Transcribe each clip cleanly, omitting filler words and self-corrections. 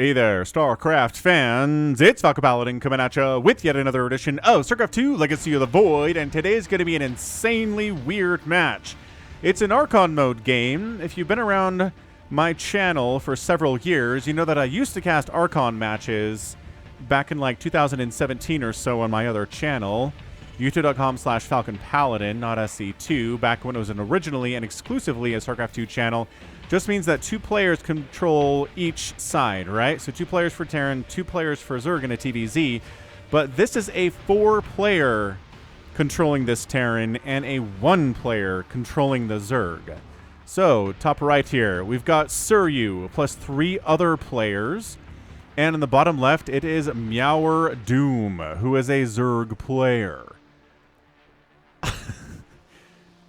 Hey there, StarCraft fans. It's Falcon Paladin coming at you with yet another edition of StarCraft 2 Legacy of the Void, and today's going to be an insanely weird match. It's an ARCHON mode game. If you've been around my channel for several years, you know that I used to cast ARCHON matches back in like 2017 or so on my other channel, youtube.com/Falcon Paladin, not SC2, back when it was originally and exclusively a StarCraft 2 channel. Just means that two players control each side, right? So 2 players for Terran, 2 players for Zerg in a TVZ. But this is a 4-player controlling this Terran and a 1-player controlling the Zerg. So, top right here, we've got Seryu plus 3 other players. And in the bottom left, it is Meowerdoom, who is a Zerg player.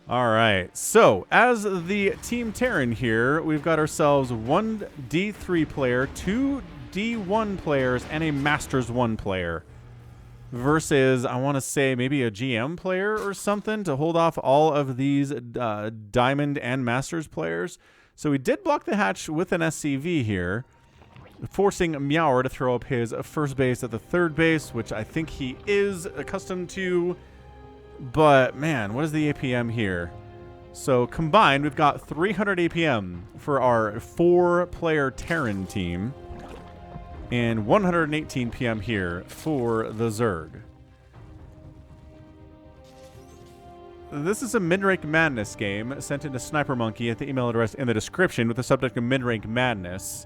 All right, so as the Team Terran here, we've got ourselves 1 D3 player, 2 D1 players, and a Masters 1 player. Versus, I want to say, maybe a GM player or something to hold off all of these Diamond and Masters players. So we did block the hatch with an SCV here, forcing Meower to throw up his first base at the third base, which I think he is accustomed to. But, man, what is the APM here? So, combined, we've got 300 APM for our 4-player Terran team. And 118 PM here for the Zerg. This is a mid-rank madness game sent into Sniper Monkey at the email address in the description with the subject of mid-rank madness.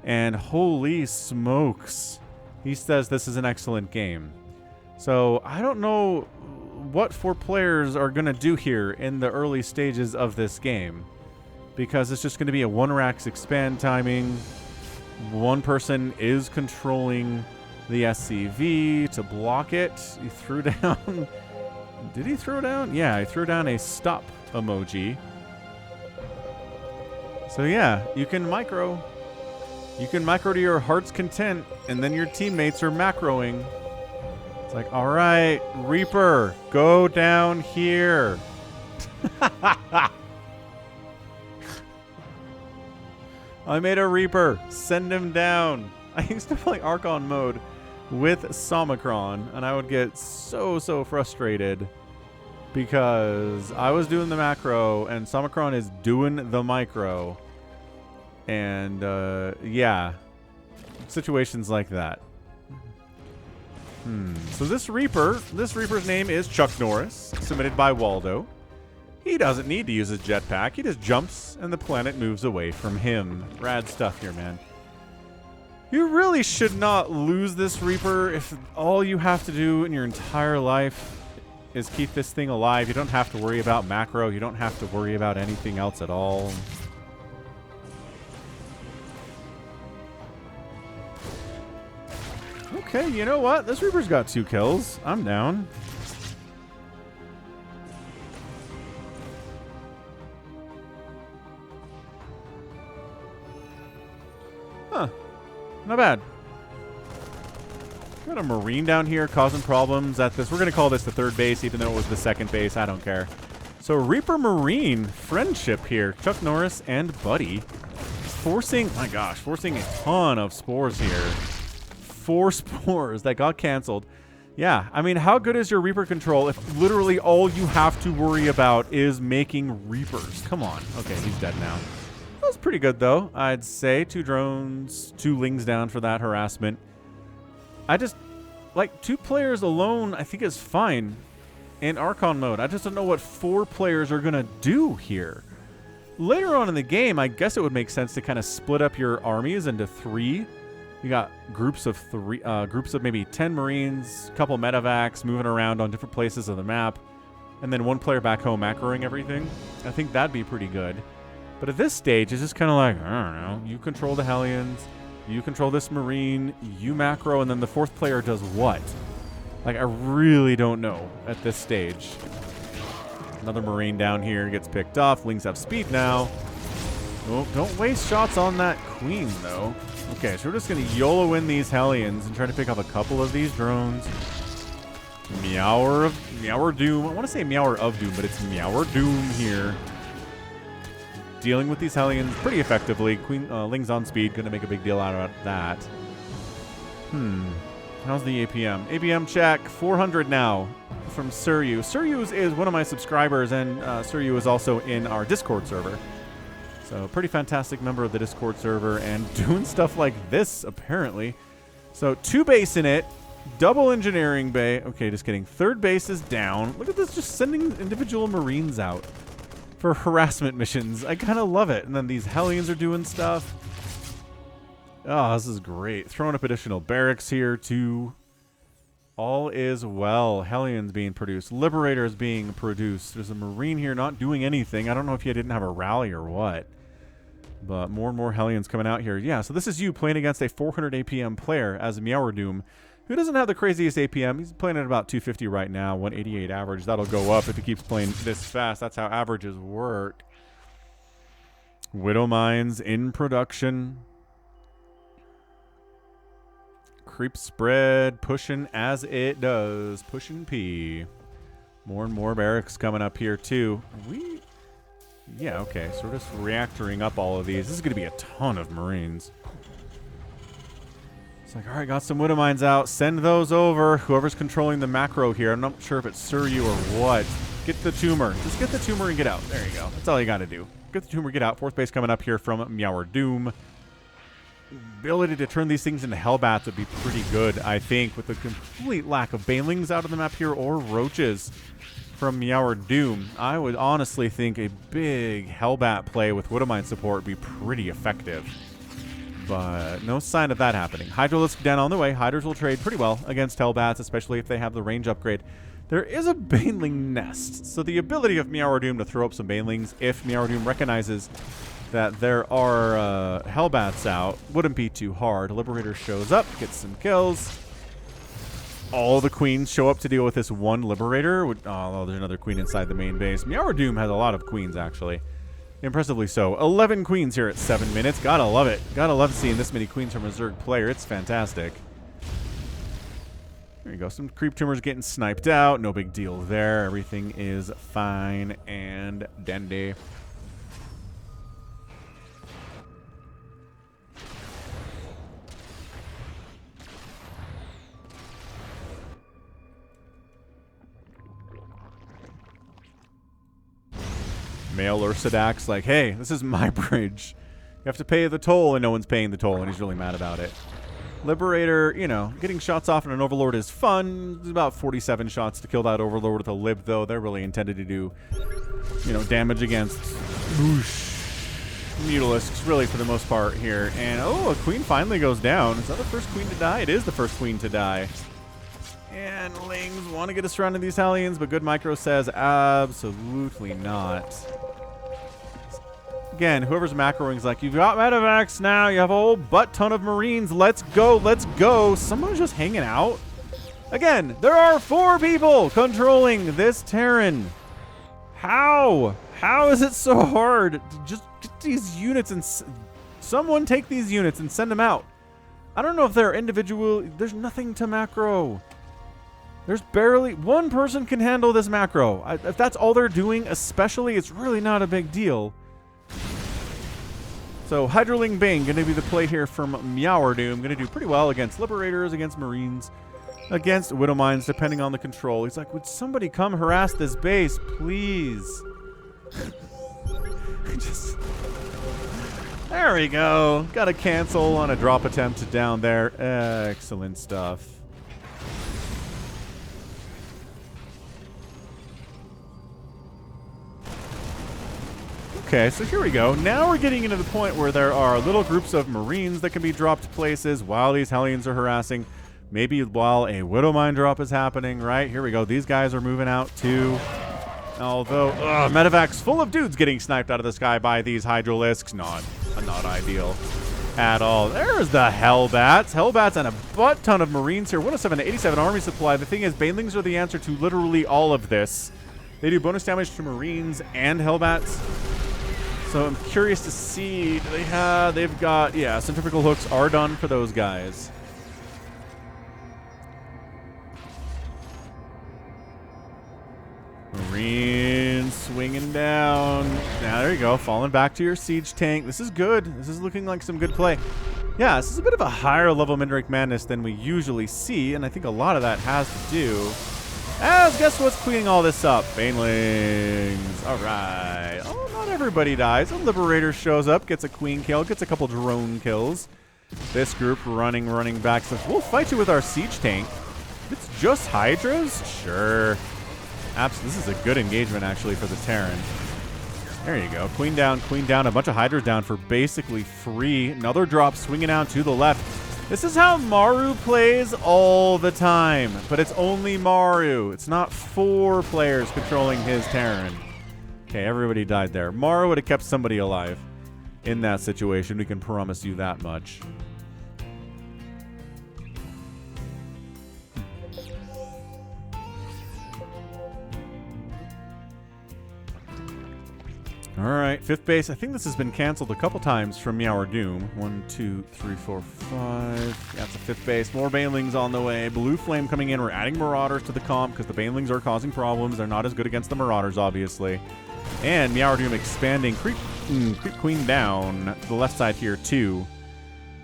And holy smokes, he says this is an excellent game. So, I don't know what 4 players are going to do here in the early stages of this game, because it's just going to be a 1-Rax expand timing. 1 person is controlling the SCV to block it. He threw down... Did he throw down? Yeah, he threw down a stop emoji. So yeah, you can micro. You can micro to your heart's content, and then your teammates are macroing. It's like, all right, Reaper, go down here. I made a Reaper. Send him down. I used to play ARCHON mode with Somicron, and I would get so frustrated because I was doing the macro, and Somicron is doing the micro. And, yeah, situations like that. So this Reaper's name is Chuck Norris, submitted by Waldo. He doesn't need to use his jetpack. He just jumps, and the planet moves away from him. Rad stuff here, man. You really should not lose this Reaper if all you have to do in your entire life is keep this thing alive. You don't have to worry about macro. You don't have to worry about anything else at all. Okay, you know what? This Reaper's got 2 kills. I'm down. Huh. Not bad. Got a Marine down here causing problems at this. We're going to call this the 3rd base, even though it was the 2nd base. I don't care. So Reaper Marine friendship here. Chuck Norris and Buddy. Forcing, my gosh, forcing a ton of spores here. 4 spores that got canceled. Yeah, I mean, how good is your Reaper control if literally all you have to worry about is making Reapers? Come on. Okay, he's dead now. That was pretty good, though, I'd say. 2 drones, 2 lings down for that harassment. I just, like, 2 players alone, I think is fine in ARCHON mode. I just don't know what 4 players are going to do here. Later on in the game, I guess it would make sense to kind of split up your armies into 3. You got groups of maybe 10 Marines, a couple medevacs moving around on different places of the map, and then 1 player back home macroing everything. I think that'd be pretty good. But at this stage, it's just kind of like, I don't know, you control the Hellions, you control this Marine, you macro, and then the 4th player does what? Like, I really don't know at this stage. Another Marine down here gets picked off. Wings have speed now. Oh, don't waste shots on that Queen, though. Okay, so we're just going to YOLO in these Hellions and try to pick up a couple of these drones. Meowerdoom. I want to say Meower of Doom, but it's Meowerdoom here. dealing with these Hellions pretty effectively. Ling's on speed, going to make a big deal out of that. How's the APM? APM check, 400 now from Seryu. Seryu is one of my subscribers, and Seryu is also in our Discord server. So pretty fantastic member of the Discord server and doing stuff like this, apparently. So 2 base in it, double engineering bay. Okay, just kidding. 3rd base is down. Look at this, just sending individual Marines out for harassment missions. I kind of love it. And then these Hellions are doing stuff. Oh, this is great. Throwing up additional barracks here, too. All is well. Hellions being produced. Liberators being produced. There's a Marine here not doing anything. I don't know if he didn't have a rally or what. But more and more Hellions coming out here. Yeah, so this is you playing against a 400 APM player as Meowerdoom, who doesn't have the craziest APM. He's playing at about 250 right now, 188 average. That'll go up if he keeps playing this fast. That's how averages work. Widow Mines in production. Creep spread, pushing as it does. Pushing P. More and more barracks coming up here, too. Yeah, okay. So we're just reactoring up all of these. This is going to be a ton of Marines. It's like, all right, got some Widow Mines out. Send those over. Whoever's controlling the macro here. I'm not sure if it's Seryu or what. Get the tumor. Just get the tumor and get out. There you go. That's all you got to do. Get the tumor, get out. 4th base coming up here from Meowerdoom. Ability to turn these things into Hellbats would be pretty good, I think, with the complete lack of Banelings out of the map here or Roaches from Meowerdoom. I would honestly think a big Hellbat play with Widowmine support would be pretty effective. But no sign of that happening. Hydralisk down on the way. Hydras will trade pretty well against Hellbats, especially if they have the range upgrade. There is a Baneling nest, so the ability of Meowerdoom to throw up some Banelings if Meowerdoom recognizes that there are Hellbats out wouldn't be too hard. Liberator shows up, gets some kills. All the queens show up to deal with this one Liberator. Oh, there's another queen inside the main base. Meowerdoom has a lot of queens, actually. Impressively so. 11 queens here at 7 minutes. Gotta love it. Gotta love seeing this many queens from a Zerg player. It's fantastic. There you go. Some creep tumors getting sniped out. No big deal there. Everything is fine and dandy. Male Ursadak's like, hey, this is my bridge. You have to pay the toll, and no one's paying the toll, and he's really mad about it. Liberator, you know, getting shots off on an Overlord is fun. There's about 47 shots to kill that Overlord with a Lib, though. They're really intended to do, you know, damage against Mutalisks, really, for the most part here. And, oh, a queen finally goes down. Is that the first queen to die? It is the first queen to die. And Lings want to get us surrounded these Hellions, but Good Micro says absolutely not. Again, whoever's macroing is like, you've got medevacs now, you have a whole butt ton of Marines, let's go, let's go. Someone's just hanging out. Again, there are 4 people controlling this Terran. How? How is it so hard to just get these units and someone take these units and send them out? I don't know if they're individual, there's nothing to macro. There's barely, one person can handle this macro. If that's all they're doing, especially, it's really not a big deal. So Hydraling Bane going to be the play here from Meowerdoom. Going to do pretty well against Liberators, against Marines, against Widow Mines, depending on the control. He's like, would somebody come harass this base, please? There we go. Got a cancel on a drop attempt down there. Excellent stuff. Okay, so here we go. Now we're getting into the point where there are little groups of Marines that can be dropped places while these Hellions are harassing. Maybe while a Widow Mine drop is happening, right? Here we go. These guys are moving out too. Although, medevac's full of dudes getting sniped out of the sky by these Hydralisks. Not ideal at all. There's the Hellbats. Hellbats and a butt ton of Marines here. 107 to 87 army supply. The thing is, Banelings are the answer to literally all of this. They do bonus damage to Marines and Hellbats. So I'm curious to see, they've got, yeah, centrifugal hooks are done for those guys. Marines swinging down. Now, there you go. Falling back to your siege tank. This is good. This is looking like some good play. Yeah, this is a bit of a higher level Mandrake Madness than we usually see, and I think a lot of that has to do... As guess what's cleaning all this up? Banelings. All right. Oh, not everybody dies. A Liberator shows up, gets a queen kill, gets a couple drone kills. This group running back. So we'll fight you with our siege tank. It's just Hydras? Sure. Absolutely. This is a good engagement, actually, for the Terran. There you go. Queen down, a bunch of Hydras down for basically free. Another drop swinging out to the left. This is how Maru plays all the time, but it's only Maru. It's not 4 players controlling his Terran. Okay, everybody died there. Maru would have kept somebody alive in that situation. We can promise you that much. All right, 5th base. I think this has been canceled a couple times from Meowerdoom. 1, 2, 3, 4, 5. Yeah, it's a 5th base. More Banelings on the way. Blue Flame coming in. We're adding Marauders to the comp because the Banelings are causing problems. They're not as good against the Marauders, obviously. And Meowerdoom expanding. Creep Queen down. The left side here, too.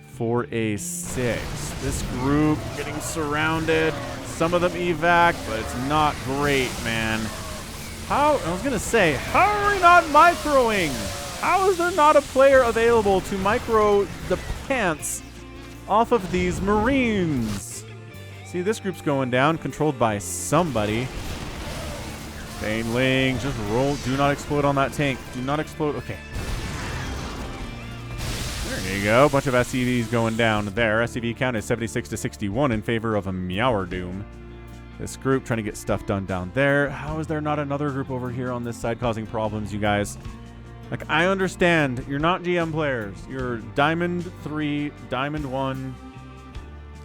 For a 6. This group getting surrounded. Some of them evac, but it's not great, man. I was going to say, how are we not microing? How is there not a player available to micro the pants off of these Marines? See, this group's going down, controlled by somebody. Baneling, just roll. Do not explode on that tank. Do not explode. Okay. There you go. Bunch of SCVs going down there. SCV count is 76 to 61 in favor of a Meowerdoom. This group trying to get stuff done down there. How is there not another group over here on this side causing problems, you guys? Like, I understand. You're not GM players. You're Diamond 3, Diamond 1.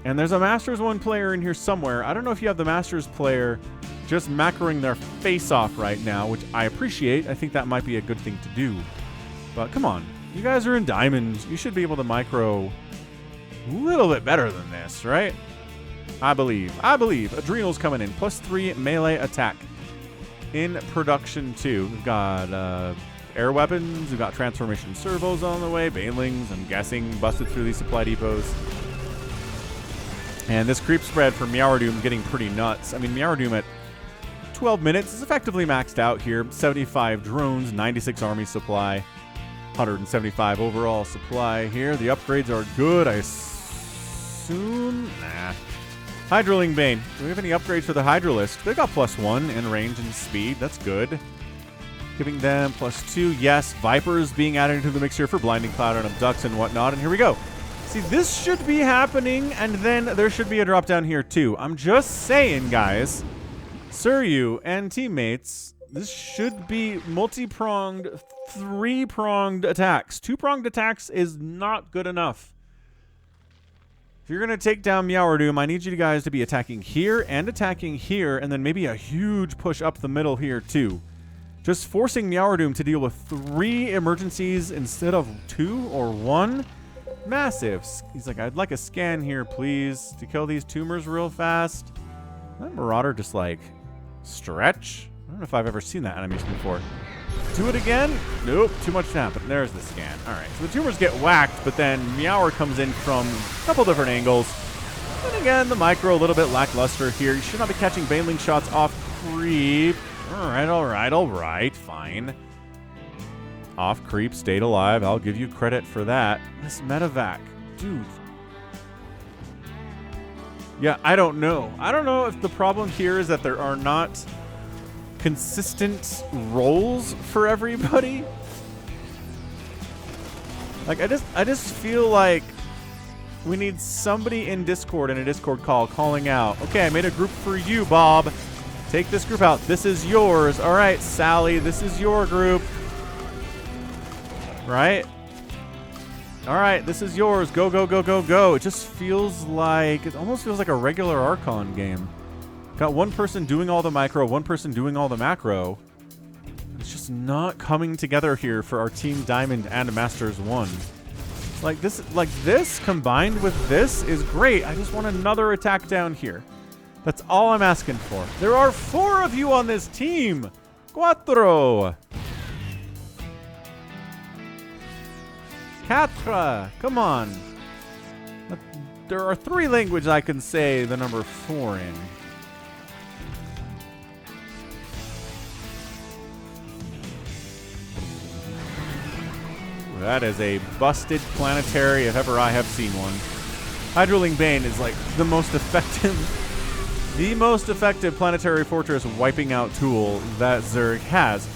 And there's a Masters 1 player in here somewhere. I don't know if you have the Masters player just macroing their face off right now, which I appreciate. I think that might be a good thing to do. But come on. You guys are in Diamonds. You should be able to micro a little bit better than this, right? I believe. Adrenal's coming in. +3 melee attack in production too. We've got air weapons. We've got transformation servos on the way. Banelings, I'm guessing, busted through these supply depots. And this creep spread for Meowerdoom getting pretty nuts. I mean, Meowerdoom at 12 minutes is effectively maxed out here. 75 drones, 96 army supply, 175 overall supply here. The upgrades are good, I assume. Nah. Hydraling Bane. Do we have any upgrades for the Hydralisk? They got +1 in range and speed. That's good. Giving them +2. Yes, Vipers being added to the mix here for Blinding Cloud and Abducts and whatnot. And here we go. See, this should be happening, and then there should be a drop down here too. I'm just saying, guys. Seryu and teammates, this should be multi-pronged, 3-pronged attacks. 2-pronged attacks is not good enough. If you're going to take down Meowerdoom, I need you guys to be attacking here, and then maybe a huge push up the middle here too. Just forcing Meowerdoom to deal with 3 emergencies instead of 2 or 1. Massive. He's like, I'd like a scan here, please, to kill these tumors real fast. That Marauder just like stretch. I don't know if I've ever seen that animation before. Do it again? Nope, too much to happen. There's the scan. All right, so the tumors get whacked, but then Meower comes in from a couple different angles. And again, the micro a little bit lackluster here. You should not be catching Baneling shots off creep. All right, fine. Off creep, stayed alive. I'll give you credit for that. This medevac, dude. Yeah, I don't know. I don't know if the problem here is that there are not consistent roles for everybody. Like, I just feel like we need somebody in Discord, in a Discord call, calling out, okay, I made a group for you, Bob. Take this group out. This is yours. All right, Sally, this is your group. Right? All right, this is yours. Go, go, go, go, go. It just feels like, it almost feels like a regular ARCHON game. Got one person doing all the micro, one person doing all the macro. It's just not coming together here for our Team Diamond and Masters 1. Like this combined with this is great. I just want another attack down here. That's all I'm asking for. There are 4 of you on this team. Cuatro. Quatre. Come on. There are 3 languages I can say the number 4 in. That is a busted planetary if ever I have seen one. Hydroling Bane is like the most effective planetary fortress wiping out tool that Zerg has.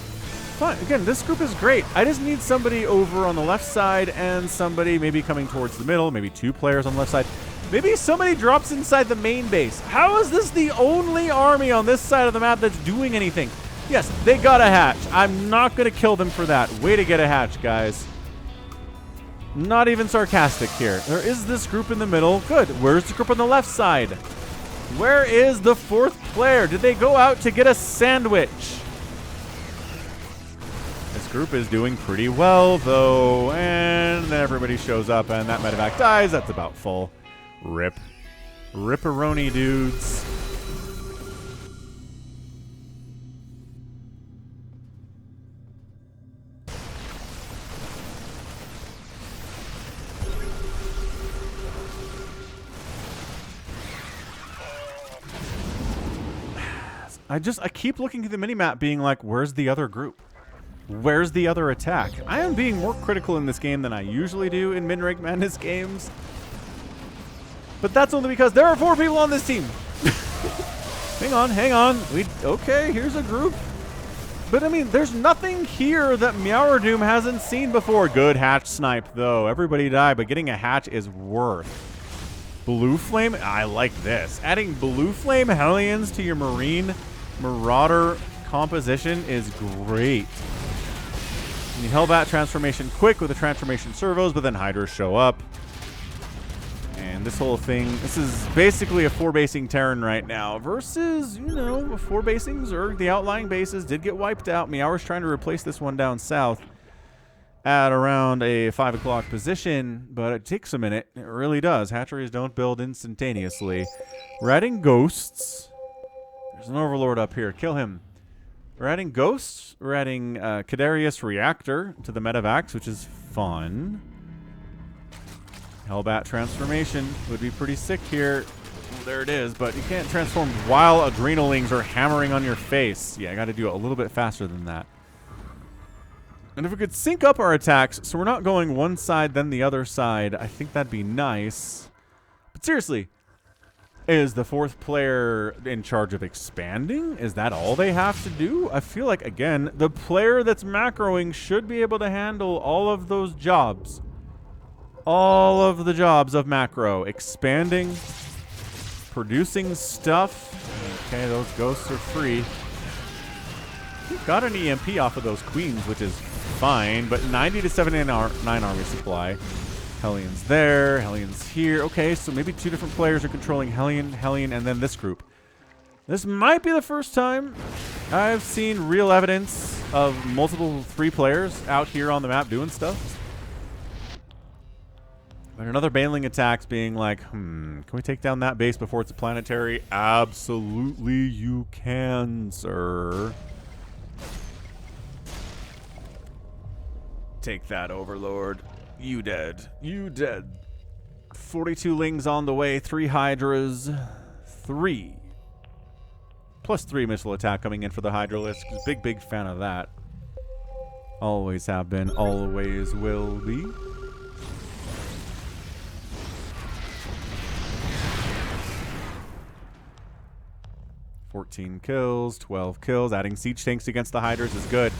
But again, this group is great. I just need somebody over on the left side and somebody maybe coming towards the middle, maybe 2 players on the left side. Maybe somebody drops inside the main base. How is this the only army on this side of the map that's doing anything? Yes, they got a hatch. I'm not going to kill them for that. Way to get a hatch, guys. Not even sarcastic here. There is this group in the middle. Good. Where's the group on the left side? Where is the 4th player? Did they go out to get a sandwich? This group is doing pretty well, though. And then everybody shows up, and that medevac dies. That's about full. Rip. Ripperoni, dudes. I keep looking at the minimap being like, where's the other group? Where's the other attack? I am being more critical in this game than I usually do in Mid-Rank Madness games. But that's only because there are 4 people on this team. hang on. Okay, here's a group. But I mean, there's nothing here that Meowerdoom hasn't seen before. Good hatch snipe, though. Everybody died, but getting a hatch is worth. Blue Flame, I like this. Adding Blue Flame Hellions to your Marauder composition is great. And you Hellbat transformation quick with the transformation servos, but then Hydras show up. And this whole thing, this is basically a 4-basing Terran right now versus, 4-basing Zerg. The outlying bases did get wiped out. Meower's trying to replace this one down south at around a 5 o'clock position, but it takes a minute. It really does. Hatcheries don't build instantaneously. We're adding ghosts. There's an overlord up here. Kill him. We're adding ghosts. We're adding Cadarius Reactor to the medevacs, which is fun. Hellbat transformation would be pretty sick here. Well, there it is, but you can't transform while adrenalings are hammering on your face. Yeah, I got to do it a little bit faster than that. And if we could sync up our attacks so we're not going one side then the other side, I think that'd be nice. But seriously, is the 4th player in charge of expanding? Is that all they have to do? I feel like, again, the player that's macroing should be able to handle all of those jobs. All of the jobs of macro. Expanding, producing stuff. Okay, those ghosts are free. We've got an EMP off of those queens, which is fine, but 90 to 79 army supply. Hellions there, Hellions here. Okay, so maybe 2 different players are controlling Hellion, and then this group. This might be the first time I've seen real evidence of multiple 3 players out here on the map doing stuff. But another Baneling attacks being like, can we take down that base before it's a planetary? Absolutely you can, sir. Take that, Overlord. You dead. You dead. 42 Lings on the way. 3 Hydras. 3. Plus 3 missile attack coming in for the Hydralisk. Big fan of that. Always have been. Always will be. $14 kills. 12 kills. Adding siege tanks against the Hydras is good.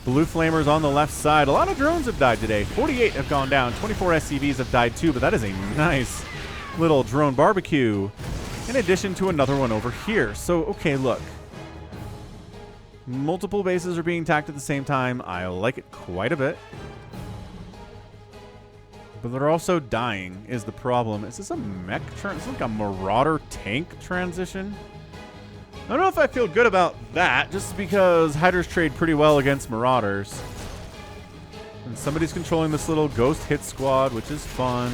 Blue Flamers on the left side. A lot of drones have died today. 48 have gone down. 24 SCVs have died too, but that is a nice little drone barbecue in addition to another one over here. So, okay, look. Multiple bases are being attacked at the same time. I like it quite a bit. But they're also dying is the problem. Is this a mech turn? It's like a Marauder tank transition. I don't know if I feel good about that, just because Hydras trade pretty well against Marauders. And somebody's controlling this little ghost hit squad, which is fun.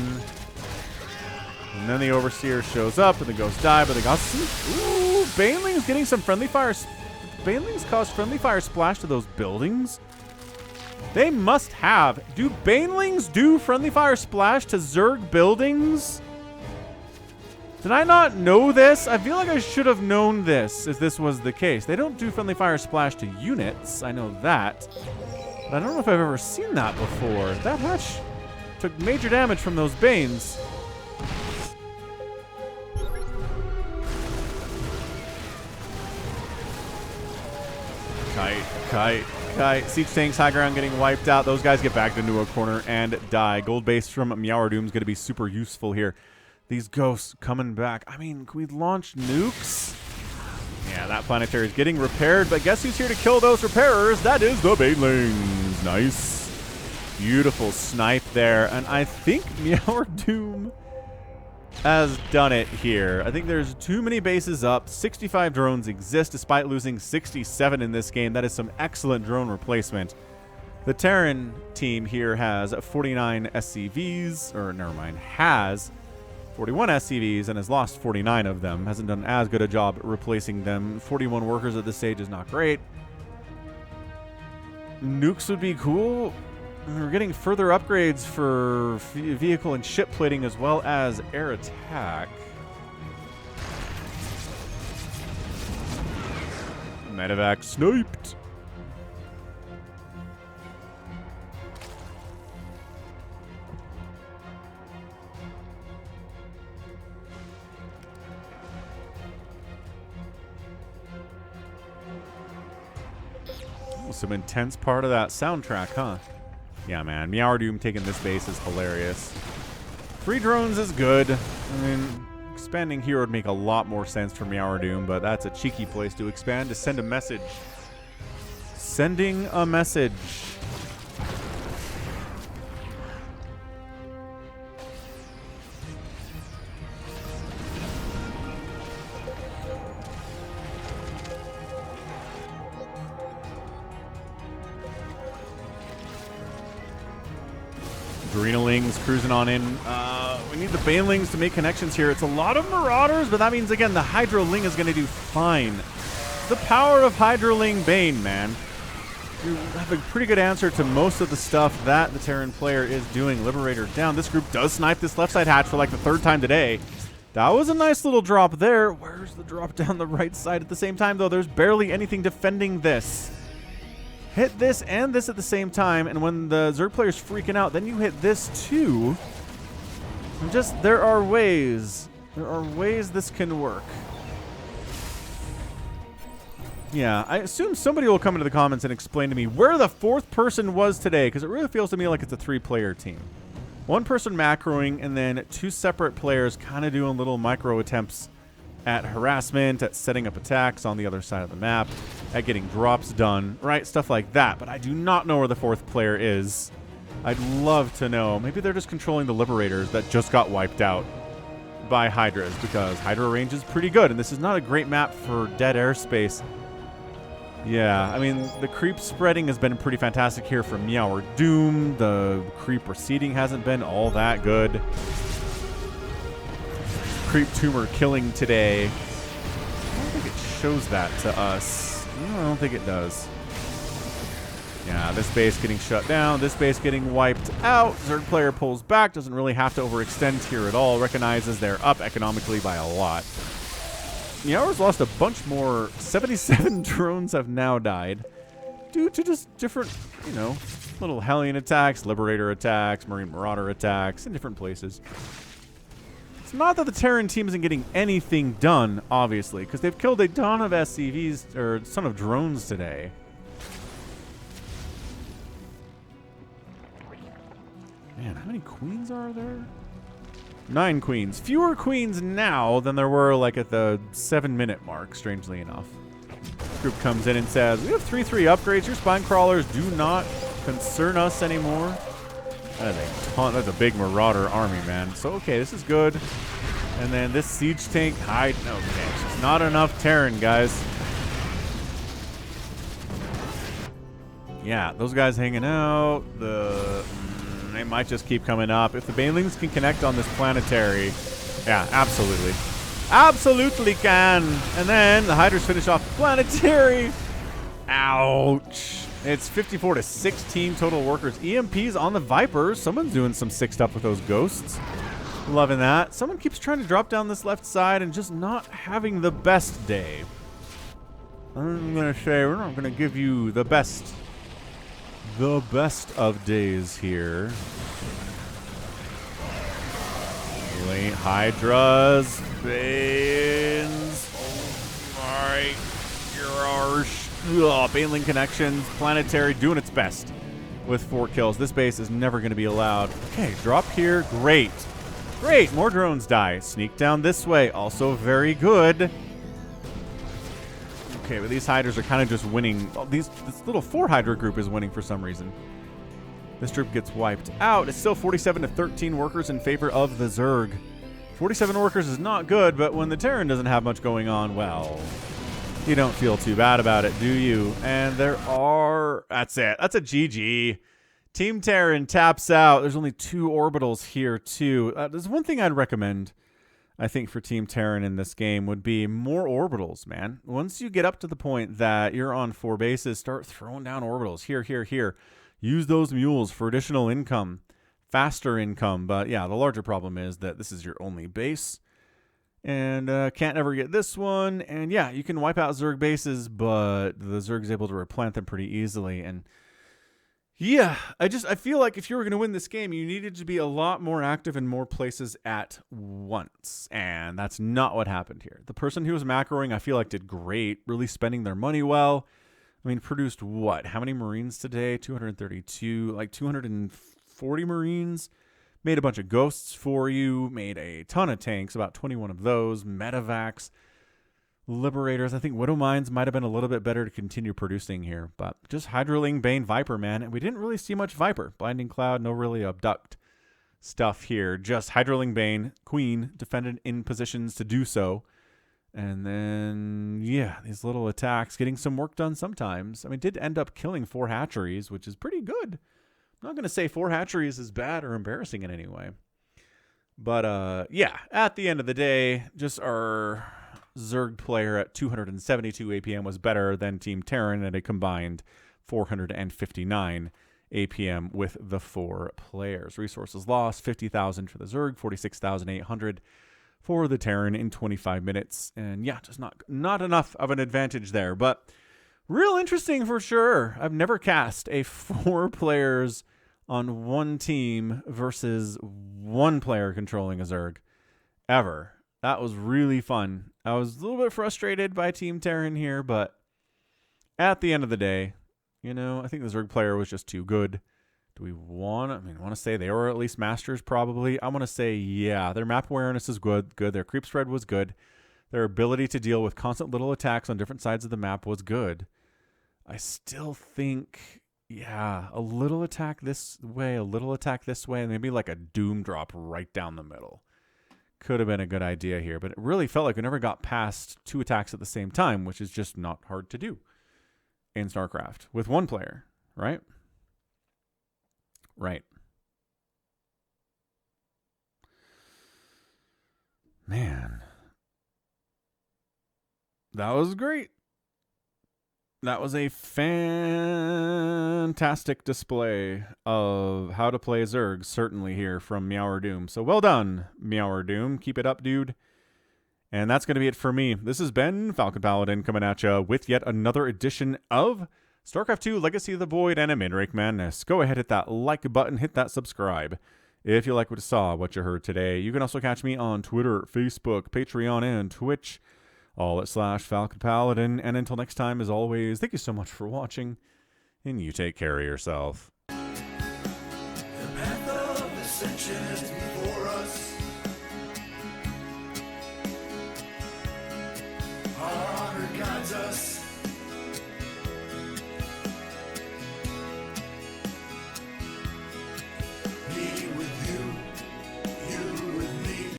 And then the Overseer shows up, and the ghosts die, but they got some... Ooh, Baneling's getting some friendly fire Banelings cause friendly fire splash to those buildings? They must have. Do Banelings do friendly fire splash to Zerg buildings? Did I not know this? I feel like I should have known this if this was the case. They don't do friendly fire splash to units. I know that. But I don't know if I've ever seen that before. That hatch took major damage from those Banes. Kite. Siege tanks, high ground getting wiped out. Those guys get backed into a corner and die. Gold base from Meowerdoom is going to be super useful here. These ghosts coming back. I mean, can we launch nukes? Yeah, that planetary is getting repaired, but guess who's here to kill those repairers? That is the Banelings. Nice. Beautiful snipe there. And I think Meowerdoom has done it here. I think there's too many bases up. 65 drones exist despite losing 67 in this game. That is some excellent drone replacement. The Terran team here has 49 SCVs, or never mind, has 41 SCVs and has lost 49 of them. Hasn't done as good a job replacing them. 41 workers at this stage is not great. Nukes would be cool. We're getting further upgrades for vehicle and ship plating as well as air attack. Medevac sniped. Some intense part of that soundtrack, huh? Yeah, man. Meowerdoom taking this base is hilarious. Free drones is good. I mean, expanding here would make a lot more sense for Meowerdoom, but that's a cheeky place to expand to send a message. Sending a message. Adrenalings cruising on in. We need the Banelings to make connections here. It's a lot of Marauders, but that means, again, the Hydroling is going to do fine. The power of Hydroling Bane, man. You have a pretty good answer to most of the stuff that the Terran player is doing. Liberator down. This group does snipe this left side hatch for like the third time today. That was a nice little drop there. Where's the drop down the right side at the same time, though? There's barely anything defending this. Hit this and this at the same time, and when the Zerg player's freaking out, then you hit this too. And just, there are ways. There are ways this can work. Yeah, I assume somebody will come into the comments and explain to me where the fourth person was today, because it really feels to me like it's a 3-player team. One person macroing, and then 2 separate players kind of doing little micro attempts at harassment, at setting up attacks on the other side of the map, at getting drops done, right? Stuff like that. But I do not know where the 4th player is. I'd love to know. Maybe they're just controlling the Liberators that just got wiped out by Hydras, because Hydra range is pretty good, and this is not a great map for dead airspace. Yeah, I mean, the creep spreading has been pretty fantastic here from Meowerdoom. The creep receding hasn't been all that good. Creep tumor killing today. I don't think it shows that to us. No, I don't think it does. Yeah, this base getting shut down. This base getting wiped out. Zerg player pulls back. Doesn't really have to overextend here at all. Recognizes they're up economically by a lot. Meower's lost a bunch more. 77 drones have now died due to just different, you know, little Hellion attacks, Liberator attacks, Marine Marauder attacks in different places. Not that the Terran team isn't getting anything done, obviously, because they've killed a ton of SCVs, or a ton of drones today. Man, how many queens are there? 9 queens. Fewer queens now than there were, like, at the 7-minute mark, strangely enough. This group comes in and says, we have 3-3 upgrades. Your spine crawlers do not concern us anymore. That is a ton. That's a big Marauder army, man. So, okay, this is good. And then this siege tank hide. No, okay, it's just not enough Terran, guys. Yeah, those guys hanging out. They might just keep coming up. If the Banelings can connect on this planetary, yeah, absolutely. Absolutely can. And then the Hydras finish off the planetary. Ouch. It's 54 to 16 total workers. EMPs on the Vipers. Someone's doing some sick stuff with those ghosts. Loving that. Someone keeps trying to drop down this left side and just not having the best day. I'm going to say we're not going to give you the best of days here. Late Hydras, Banes. Oh my gosh. Baneling Connections, Planetary doing its best with 4 kills. This base is never going to be allowed. Okay, drop here. Great. Great. More drones die. Sneak down this way. Also very good. Okay, but these Hydras are kind of just winning. This little 4 Hydra group is winning for some reason. This group gets wiped out. It's still 47 to 13 workers in favor of the Zerg. 47 workers is not good, but when the Terran doesn't have much going on, well, you don't feel too bad about it, do you? And there are... That's it. That's a GG. Team Terran taps out. There's only 2 orbitals here, too. There's one thing I'd recommend, I think, for Team Terran in this game would be more orbitals, man. Once you get up to the point that you're on 4 bases, start throwing down orbitals. Here, here, here. Use those mules for additional income, faster income. But yeah, the larger problem is that this is your only base. And can't ever get this one. And yeah, you can wipe out Zerg bases, but the Zerg is able to replant them pretty easily. And yeah, I feel like if you were going to win this game, you needed to be a lot more active in more places at once. And that's not what happened here. The person who was macroing, I feel like, did great, really spending their money well. I mean, produced what? How many Marines today? 232, like 240 Marines. Made a bunch of ghosts for you. Made a ton of tanks, about 21 of those. Medevacs, Liberators. I think Widow Mines might have been a little bit better to continue producing here. But just Hydraling, Bane, Viper, man. And we didn't really see much Viper. Blinding Cloud, no really abduct stuff here. Just Hydraling, Bane, Queen, defended in positions to do so. And then, yeah, these little attacks, getting some work done sometimes. I mean, did end up killing 4 hatcheries, which is pretty good. I'm not going to say 4 hatcheries is bad or embarrassing in any way. But, yeah, at the end of the day, just our Zerg player at 272 APM was better than Team Terran at a combined 459 APM with the 4 players. Resources lost, 50,000 for the Zerg, 46,800 for the Terran in 25 minutes. And yeah, just not enough of an advantage there. But real interesting for sure. I've never cast a 4 players on one team versus 1 player controlling a Zerg ever. That was really fun. I was a little bit frustrated by Team Terran here, but at the end of the day, you know, I think the Zerg player was just too good. Do we want to say they were at least masters? Probably. I want to say, yeah, their map awareness is good. Their creep spread was good. Their ability to deal with constant little attacks on different sides of the map was good. I still think, yeah, a little attack this way, and maybe like a doom drop right down the middle. Could have been a good idea here, but it really felt like we never got past 2 attacks at the same time, which is just not hard to do in StarCraft with 1 player, right? Right. Man. That was great. That was a fantastic display of how to play Zerg, certainly here from Meowerdoom. So well done, Meowerdoom. Keep it up, dude. And that's going to be it for me. This has been Falcon Paladin coming at you with yet another edition of StarCraft 2 Legacy of the Void and a Mid-Rank Madness. Go ahead, hit that like button, hit that subscribe. If you like what you heard today, you can also catch me on Twitter, Facebook, Patreon, and Twitch, all at /Falcon Paladin. And until next time, as always, thank you so much for watching, and you take care of yourself. The path of ascension is before us. Our honor guides us.